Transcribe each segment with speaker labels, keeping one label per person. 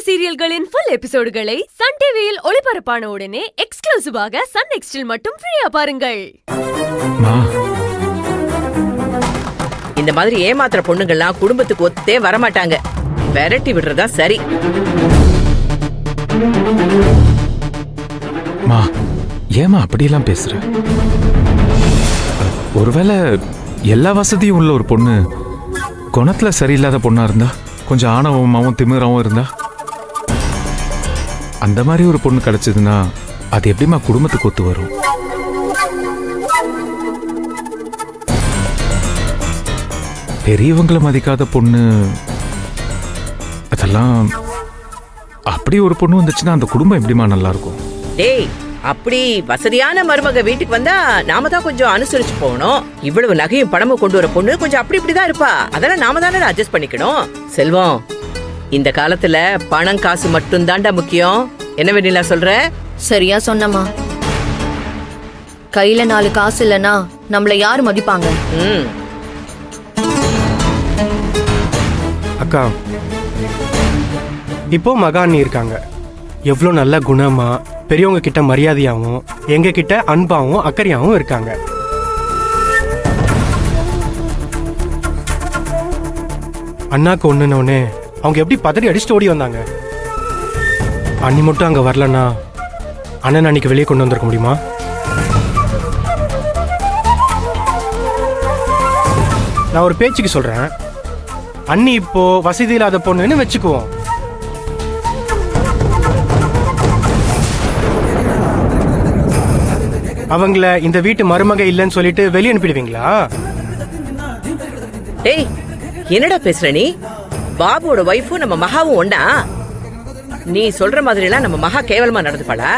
Speaker 1: சீரியல்களின் full எபிசோடுகளை Sun டிவியில் ஒளிபரப்பான உடனே எக்ஸ்க்ளூசிவாக சன் நெக்ஸ்டில் மட்டும் ஃப்ரீயா பாருங்கள்.
Speaker 2: இந்த மாதிரி ஏமாத்துற பொண்ணுங்கள்லாம் குடும்பத்துக்கு ஒத்தே வரமாட்டாங்க. விரட்டி விடுறதா சரி.
Speaker 3: மா, ஏமா அப்படியெல்லாம் பேசுற? ஒருவேளை எல்லா வசதியும் உள்ள ஒரு பொண்ணு குணத்துல சரியில்லாத பொண்ணா இருந்தா, கொஞ்சம் ஆணவமாவும் திமிராவும் இருந்தா, அந்த மாதிரி ஒரு பொண்ணு கிடைச்சதுன்னா அது எப்படிமா குடும்பத்துக்கு ஒத்து வரும்? பெரியவங்களை மதிக்காத பொண்ணு, அதெல்லாம் அப்படி ஒரு பொண்ணு வந்துச்சுன்னா அந்த குடும்பம் எப்படிமா நல்லா இருக்கும்?
Speaker 2: டேய், அப்படி வசதியான மருமக வீட்டுக்கு வந்தா நாம தான் கொஞ்சம் அனுசரிச்சு போகணும். இவ்வளவு நகையும் பணமும் கொண்டு வர பொண்ணு கொஞ்சம் அப்படி இப்படிதான் இருப்பா. அதெல்லாம் நாம தானே அட்ஜஸ்ட் பண்ணிக்கணும். செல்வம், இந்த காலத்துல பணம் காசு மட்டும் தாண்டா முக்கியம். என்ன வெண்ணிலா சொல்ற?
Speaker 4: சரியா சொன்னமா. கையில 4 காசு இல்லனா நம்மள யாரு மதிப்பாங்க?
Speaker 5: அக்கா, இப்போ மகாண்ணி இருக்காங்க. எவ்வளோ நல்ல குணமா, பெரியவங்க கிட்ட மரியாதையாகவும், எங்க கிட்ட அன்பாவும் அக்கறையாகவும் இருக்காங்க. அண்ணாக்கு ஒண்ணுனே அவங்க எப்படி பதறி அடிச்சுட்டு ஓடி வந்தாங்க. அண்ணி மட்டும் அங்க வரலன்னா அண்ணன் அன்னைக்கு வெளியே கொண்டு வந்திருக்க முடியுமா? நான் ஒரு பேச்சுக்கு சொல்றேன். அண்ணி இப்போ வசதி இல்லாத பொண்ணுன்னு வச்சுக்குவோம். அவங்கள இந்த வீட்டு மருமக இல்லைன்னு சொல்லிட்டு வெளியே அனுப்பிடுவீங்களா?
Speaker 2: டேய், என்னடா பேசுற நீ? பாபுவோட வைஃபும் நம்ம மகாவும் ஒண்ணா? நீ சொல்ற மாதிரி எல்லாம் நம்ம மகா கேவலமா நடந்துப்பாளா?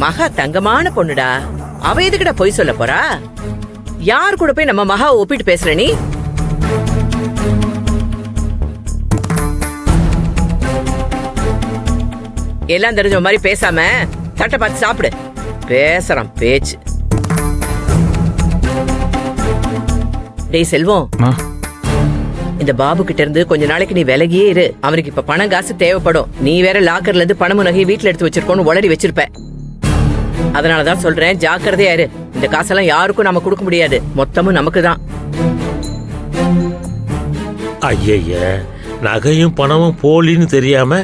Speaker 2: மகா தங்கமான பொண்ணுடா. அவ எதுக்குடா பொய் சொல்ல போறா? யார் கூட போய் நம்ம மகாவை ஒப்பிட்டு பேசுற நீ? எல்லாம் தெரிஞ்ச மாதிரி பேசாம தட்டை பார்த்து சாப்பிடு. பேசுறான் பேச்சு. டேய் செல்வம், இந்த பாபு கிட்ட இருந்து கொஞ்ச நாளைக்கு நீ விலகியே இரு. அவனுக்கு இப்ப பணம் காசு தேவைப்படும். நீ வேற லாக்கர்ல இருந்து பணமும் நகை வீட்டுல எடுத்து வச்சிருக்கோன்னு உளறி வச்சிருப்ப. அதனாலதான் சொல்றேன், ஜாக்கிரதையா இரு. இந்த காசெல்லாம் யாருக்கும் நாம கொடுக்க முடியாது. மொத்தமும் நமக்கு தான்.
Speaker 6: ஐய, நகையும் பணமும் போலின்னு தெரியாம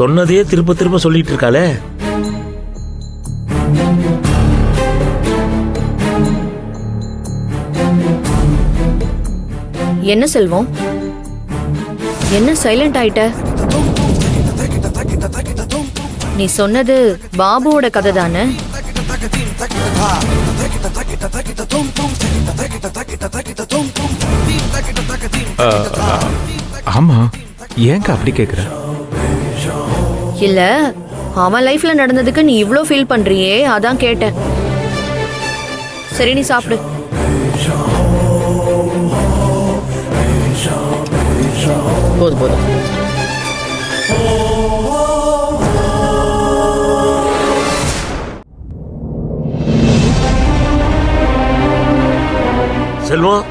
Speaker 6: சொன்னதையே திரும்ப திரும்ப சொல்லிட்டு இருக்காளே.
Speaker 4: என்ன செல்வம், என்ன சைலண்ட் ஆயிட்ட? நீ சொன்னது பாபுவோட கதை தானே?
Speaker 3: ஆமா, ஏங்க அப்படி கேக்குற?
Speaker 4: இல்ல, அவன் லைஃப்ல நடந்ததுக்கு நீ இவ்ளோ ஃபீல் பண்றியே, அதான் கேட்டேன். சரி, நீ சாப்பிடு.
Speaker 2: போதும் போதும்.
Speaker 6: செல்வம்,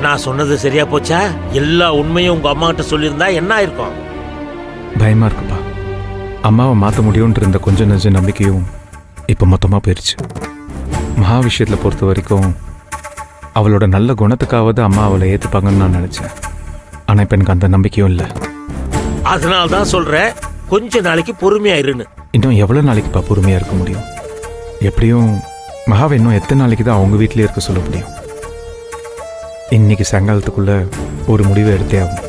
Speaker 6: நான் சொன்னது சரியா போச்சா? எல்லா உண்மையும் உங்க அம்மா கிட்ட சொல்லியிருந்தா என்ன ஆயிருக்கும்?
Speaker 3: பயமா இருக்குப்பா. அம்மாவை மாற்ற முடியும்ன்ற இருந்த கொஞ்சம் நெஞ்ச நம்பிக்கையும் இப்போ மொத்தமாக போயிடுச்சு. மகா விஷயத்தில் பொறுத்த வரைக்கும் அவளோட நல்ல குணத்துக்காவது அம்மா அவளை ஏற்றுப்பாங்கன்னு நான் நினச்சேன். ஆனால் இப்போ எனக்கு அந்த நம்பிக்கையும் இல்லை.
Speaker 6: அதனால தான் சொல்கிறேன், கொஞ்ச நாளைக்கு பொறுமையாயிருன்னு.
Speaker 3: இன்னும் எவ்வளோ நாளைக்குப்பா பொறுமையாக இருக்க முடியும்? எப்படியும் மகாவை இன்னும் எத்தனை நாளைக்கு தான் அவங்க வீட்டிலே இருக்க சொல்ல முடியும்? இன்னைக்கு சாயங்காலத்துக்குள்ளே ஒரு முடிவை எடுத்தே ஆகும்.